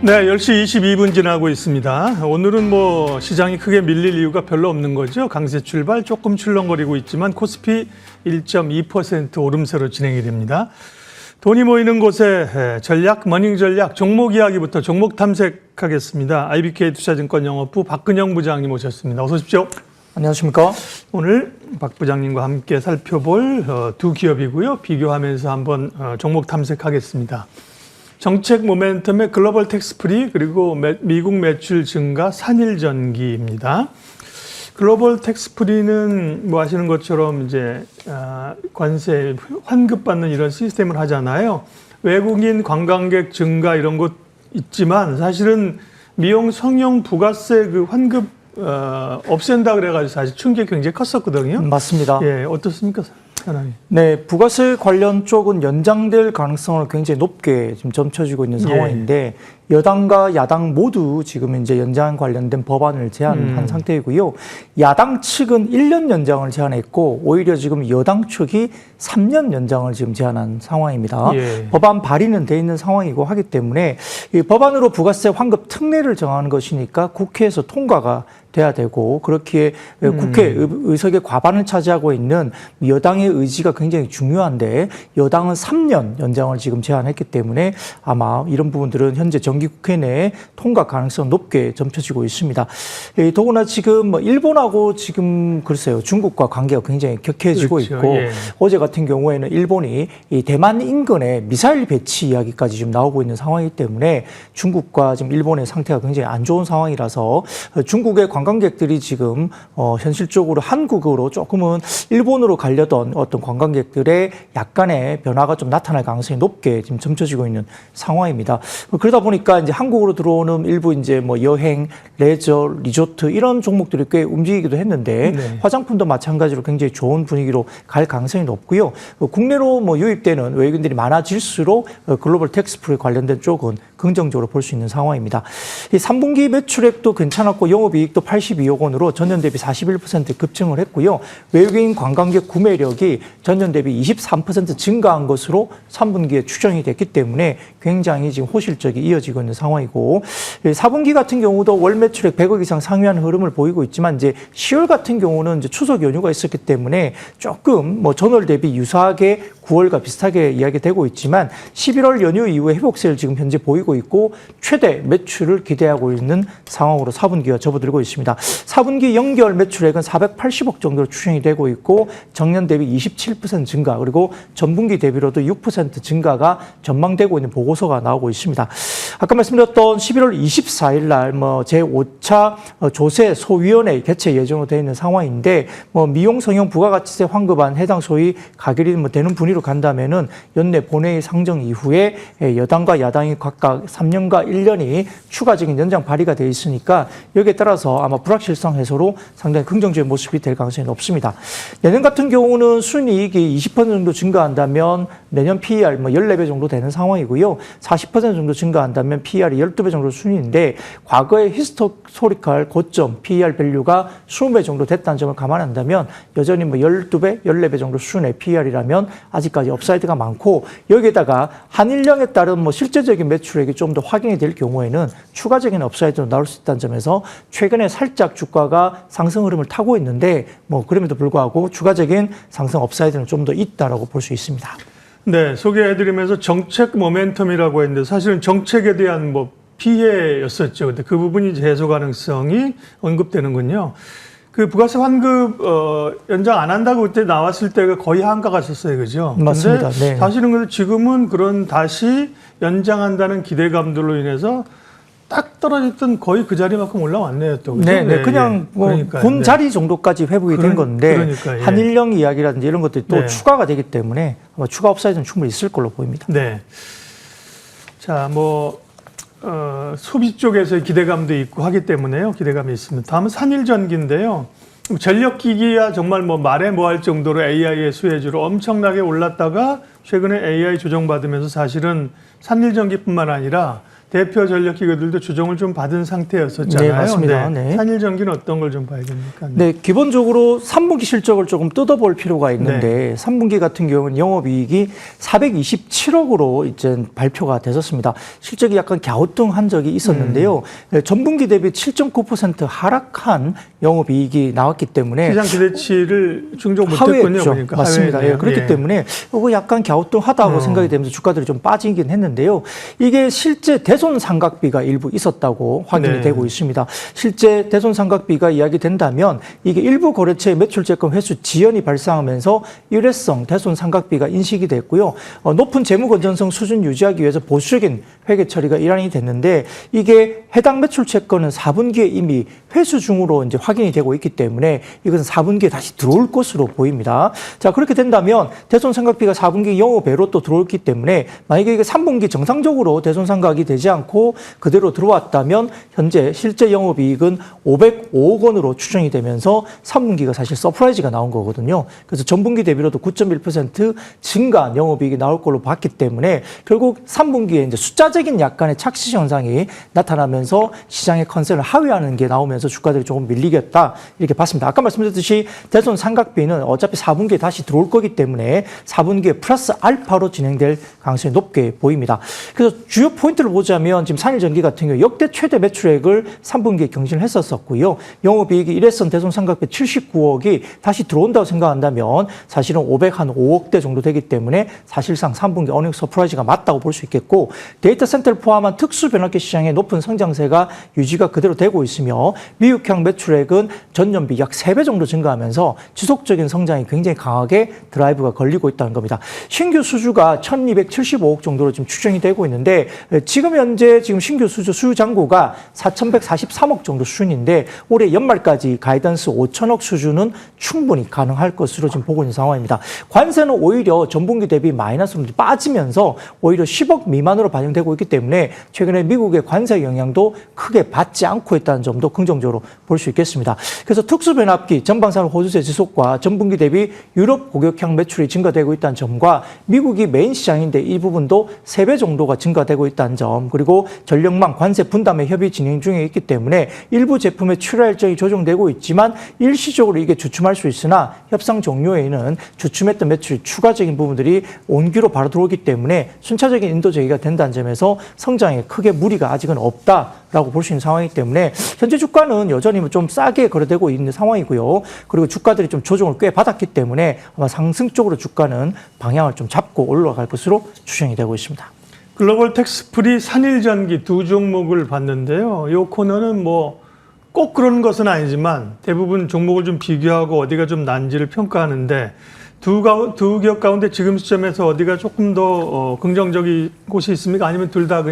네, 10시 22분 지나고 있습니다. 오늘은 시장이 크게 밀릴 이유가 별로 없는 거죠. 강세 출발, 조금 출렁거리고 있지만 코스피 1.2% 오름세로 진행이 됩니다. 돈이 모이는 곳에 전략, 머닝 전략, 종목 이야기부터 종목 탐색하겠습니다. IBK 투자증권 영업부 박근영 부장님 오셨습니다. 어서 오십시오. 안녕하십니까? 오늘 박 부장님과 함께 살펴볼 두 기업이고요. 비교하면서 한번 종목 탐색하겠습니다. 정책 모멘텀의 글로벌 텍스프리 그리고 미국 매출 증가 산일전기입니다. 글로벌 텍스프리는 아시는 것처럼 이제 관세 환급받는 이런 시스템을 하잖아요. 외국인 관광객 증가 이런 것 있지만 사실은 미용 성형 부가세 그 환급 없앤다 그래가지고 사실 충격이 굉장히 컸었거든요. 맞습니다. 예, 어떻습니까? 하나님. 네, 부가세 관련 쪽은 연장될 가능성을 굉장히 높게 지금 점쳐지고 있는 상황인데 여당과 야당 모두 지금 이제 연장 관련된 법안을 제안한 상태이고요. 야당 측은 1년 연장을 제안했고 오히려 지금 여당 측이 3년 연장을 지금 제안한 상황입니다. 예. 법안 발의는 돼 있는 상황이고 하기 때문에 이 법안으로 부가세 환급 특례를 정하는 것이니까 국회에서 통과가 돼야 되고 그렇기에 국회 의석의 과반을 차지하고 있는 여당의 의지가 굉장히 중요한데 여당은 3년 연장을 지금 제안했기 때문에 아마 이런 부분들은 현재 정기국회 내에 통과 가능성 높게 점쳐지고 있습니다. 더구나 지금 일본하고 지금 글쎄요 중국과 관계가 굉장히 격해지고 그렇죠. 있고 예. 어제 같은 경우에는 일본이 이 대만 인근에 미사일 배치 이야기까지 지금 나오고 있는 상황이기 때문에 중국과 지금 일본의 상태가 굉장히 안 좋은 상황이라서 중국의 관광객들이 지금 현실적으로 한국으로 조금은 일본으로 가려던 어떤 관광객들의 약간의 변화가 좀 나타날 가능성이 높게 지금 점쳐지고 있는 상황입니다. 그러다 보니까 이제 한국으로 들어오는 일부 이제 여행, 레저, 리조트 이런 종목들이 꽤 움직이기도 했는데 네. 화장품도 마찬가지로 굉장히 좋은 분위기로 갈 가능성이 높고요. 국내로 유입되는 외국인들이 많아질수록 글로벌 텍스프리 관련된 쪽은 긍정적으로 볼 수 있는 상황입니다. 이 3분기 매출액도 괜찮았고 영업이익도 82억 원으로 전년 대비 41% 급증을 했고요. 외국인 관광객 구매력이 전년 대비 23% 증가한 것으로 3분기에 추정이 됐기 때문에 굉장히 지금 호실적이 이어지고 있는 상황이고 4분기 같은 경우도 월 매출액 100억 이상 상회하는 흐름을 보이고 있지만 이제 10월 같은 경우는 이제 추석 연휴가 있었기 때문에 조금 전월 대비 유사하게 9월과 비슷하게 이야기되고 있지만 11월 연휴 이후에 회복세를 지금 현재 보이고 있고 최대 매출을 기대하고 있는 상황으로 4분기가 접어들고 있습니다. 4분기 연결 매출액은 480억 정도로 추정이 되고 있고 정년 대비 27% 증가 그리고 전분기 대비로도 6% 증가가 전망되고 있는 보고서가 나오고 있습니다. 아까 말씀드렸던 11월 24일 날 제5차 조세 소위원회 개최 예정으로 되어 있는 상황인데 미용 성형 부가가치세 환급안 해당 소위 가결이 되는 분위기로 간다면은 연내 본회의 상정 이후에 여당과 야당이 각각 3년과 1년이 추가적인 연장 발의가 되어 있으니까 여기에 따라서 아마 불확실성 해소로 상당히 긍정적인 모습이 될 가능성이 높습니다. 내년 같은 경우는 순이익이 20% 정도 증가한다면 내년 PER 14배 정도 되는 상황이고요. 40% 정도 증가한다면 PER이 12배 정도 순위인데 과거의 히스토리컬 고점 PER 밸류가 20배 정도 됐다는 점을 감안한다면 여전히 12배, 14배 정도 수준의 PER이라면 아직까지 업사이드가 많고 여기에다가 한일령에 따른 실제적인 매출액이 좀 더 확인이 될 경우에는 추가적인 업사이드로 나올 수 있다는 점에서 최근에 살짝 주가가 상승 흐름을 타고 있는데 그럼에도 불구하고 추가적인 상승 업사이드는 좀 더 있다라고 볼 수 있습니다. 네, 소개해드리면서 정책 모멘텀이라고 했는데 사실은 정책에 대한 피해였었죠. 근데 그 부분이 해소 가능성이 언급되는군요. 그 부가세 환급 연장 안 한다고 그때 나왔을 때가 거의 한가 갔었어요, 그죠? 맞습니다. 네. 사실은 지금은 그런 다시 연장한다는 기대감들로 인해서 딱 떨어졌던 거의 그 자리만큼 올라왔네요, 또. 그죠? 네, 그냥 본 자리 정도까지 회복이 된 건데 그러니까, 예. 한일령 이야기라든지 이런 것들이 또 네. 추가가 되기 때문에 아마 추가 업사이드는 충분히 있을 걸로 보입니다. 네. 자, 소비 쪽에서의 기대감도 있고 하기 때문에요. 기대감이 있습니다. 다음은 산일전기인데요. 전력기기야 정말 말해 뭐할 정도로 AI의 수혜주로 엄청나게 올랐다가 최근에 AI 조정받으면서 사실은 산일전기뿐만 아니라 대표 전력 기구들도 조정을 좀 받은 상태였었잖아요. 네, 맞습니다. 네. 산일전기는 어떤 걸 좀 봐야 됩니까? 네, 기본적으로 3분기 실적을 조금 뜯어볼 필요가 있는데 3분기 같은 경우는 영업이익이 427억으로 이제 발표가 됐었습니다. 실적이 약간 갸우뚱한 적이 있었는데요. 네, 전분기 대비 7.9% 하락한 영업이익이 나왔기 때문에 시장 기대치를 충족 못했군요. 하회했죠. 보니까. 맞습니다. 하회네요. 예, 그렇기 때문에 이거 약간 갸우뚱하다고 생각이 되면서 주가들이 좀 빠지긴 했는데요. 이게 실제 대손 상각비가 일부 있었다고 확인이 네. 되고 있습니다. 실제 대손 상각비가 이야기된다면 이게 일부 거래처의 매출채권 회수 지연이 발생하면서 일회성 대손 상각비가 인식이 됐고요. 높은 재무 건전성 수준 유지하기 위해서 보수적인 회계 처리가 일환이 됐는데 이게 해당 매출채권은 4분기에 이미 회수 중으로 이제 확인이 되고 있기 때문에 이것은 4분기에 다시 들어올 것으로 보입니다. 자, 그렇게 된다면 대손 상각비가 4분기 영업외로 또 들어올기 때문에 만약에 이게 3분기 정상적으로 대손 상각이 되지 않고 그대로 들어왔다면 현재 실제 영업이익은 505억 원으로 추정이 되면서 3분기가 사실 서프라이즈가 나온 거거든요. 그래서 전분기 대비로도 9.1% 증가한 영업이익이 나올 걸로 봤기 때문에 결국 3분기에 이제 숫자적인 약간의 착시 현상이 나타나면서 시장의 컨센을 하회하는 게 나오면서 주가들이 조금 밀리겠다 이렇게 봤습니다. 아까 말씀드렸듯이 대손 상각비는 어차피 4분기에 다시 들어올 거기 때문에 4분기에 플러스 알파로 진행될 가능성이 높게 보입니다. 그래서 주요 포인트를 보자면 지금 산일전기 같은 경우 역대 최대 매출액을 3분기에 경신을 했었고요. 영업이익이 일회성 대손 상각비 79억이 다시 들어온다고 생각한다면 사실은 505억대 정도 되기 때문에 사실상 3분기 어닝 서프라이즈가 맞다고 볼 수 있겠고 데이터 센터를 포함한 특수 변압기 시장의 높은 성장세가 유지가 그대로 되고 있으며 미국향 매출액은 전년비 약 3배 정도 증가하면서 지속적인 성장이 굉장히 강하게 드라이브가 걸리고 있다는 겁니다. 신규 수주가 1275억 정도로 지금 추정이 되고 있는데 지금 현재 지금 신규 수주 수요 잔고가 4143억 정도 수준인데 올해 연말까지 가이던스 5천억 수준은 충분히 가능할 것으로 지금 보고 있는 상황입니다. 관세는 오히려 전분기 대비 마이너스로 빠지면서 오히려 10억 미만으로 반영되고 있기 때문에 최근에 미국의 관세 영향도 크게 받지 않고 있다는 점도 긍정적으로 볼 수 있겠습니다. 그래서 특수변압기, 전방산업 호주세 지속과 전분기 대비 유럽 고객향 매출이 증가되고 있다는 점과 미국이 메인 시장인데 이 부분도 3배 정도가 증가되고 있다는 점, 그리고 전력망 관세 분담의 협의 진행 중에 있기 때문에 일부 제품의 출하 일정이 조정되고 있지만 일시적으로 이게 주춤할 수 있으나 협상 종료에는 주춤했던 매출이 추가적인 부분들이 온기로 바로 들어오기 때문에 순차적인 인도 제기가 된다는 점에서 성장에 크게 무리가 아직은 없다라고 볼 수 있는 상황이기 때문에 현재 주가는 여전히 좀 싸게 거래되고 있는 상황이고요. 그리고 주가들이 좀 조정을 꽤 받았기 때문에 아마 상승 쪽으로 주가는 방향을 좀 잡고 올라갈 것으로 추정이 되고 있습니다. 글로벌 텍스프리 산일전기 두 종목을 봤는데요. 이 코너는 뭐 꼭 그런 것은 아니지만 대부분 종목을 좀 비교하고 어디가 좀 난지를 평가하는데 두 기업 가운데 지금 시점에서 어디가 조금 더 긍정적인 곳이 있습니까? 아니면 둘 다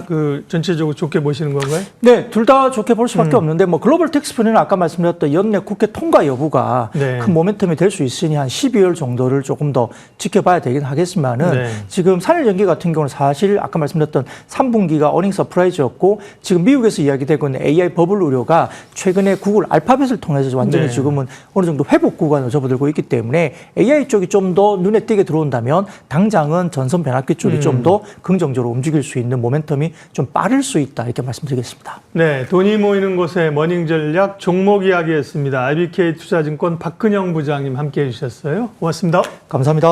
그 전체적으로 좋게 보시는 건가요? 네, 둘 다 좋게 볼 수밖에 없는데 뭐 글로벌 텍스프리는 아까 말씀드렸던 연내 국회 통과 여부가 네. 큰 모멘텀이 될 수 있으니 한 12월 정도를 조금 더 지켜봐야 되긴 하겠지만은 네. 지금 산일전기 같은 경우는 사실 아까 말씀드렸던 3분기가 어닝 서프라이즈였고 지금 미국에서 이야기되고 있는 AI 버블 우려가 최근에 구글 알파벳을 통해서 완전히 네. 지금은 어느 정도 회복 구간을 접어들고 있기 때문에 AI 쪽이 좀 더 눈에 띄게 들어온다면 당장은 전선 변압기 쪽이 좀 더 긍정적으로 움직일 수 있는 모멘텀이 좀 빠를 수 있다 이렇게 말씀드리겠습니다. 네, 돈이 모이는 곳에 머닝 전략 종목 이야기했습니다. IBK 투자증권 박근영 부장님 함께해 주셨어요. 고맙습니다. 감사합니다.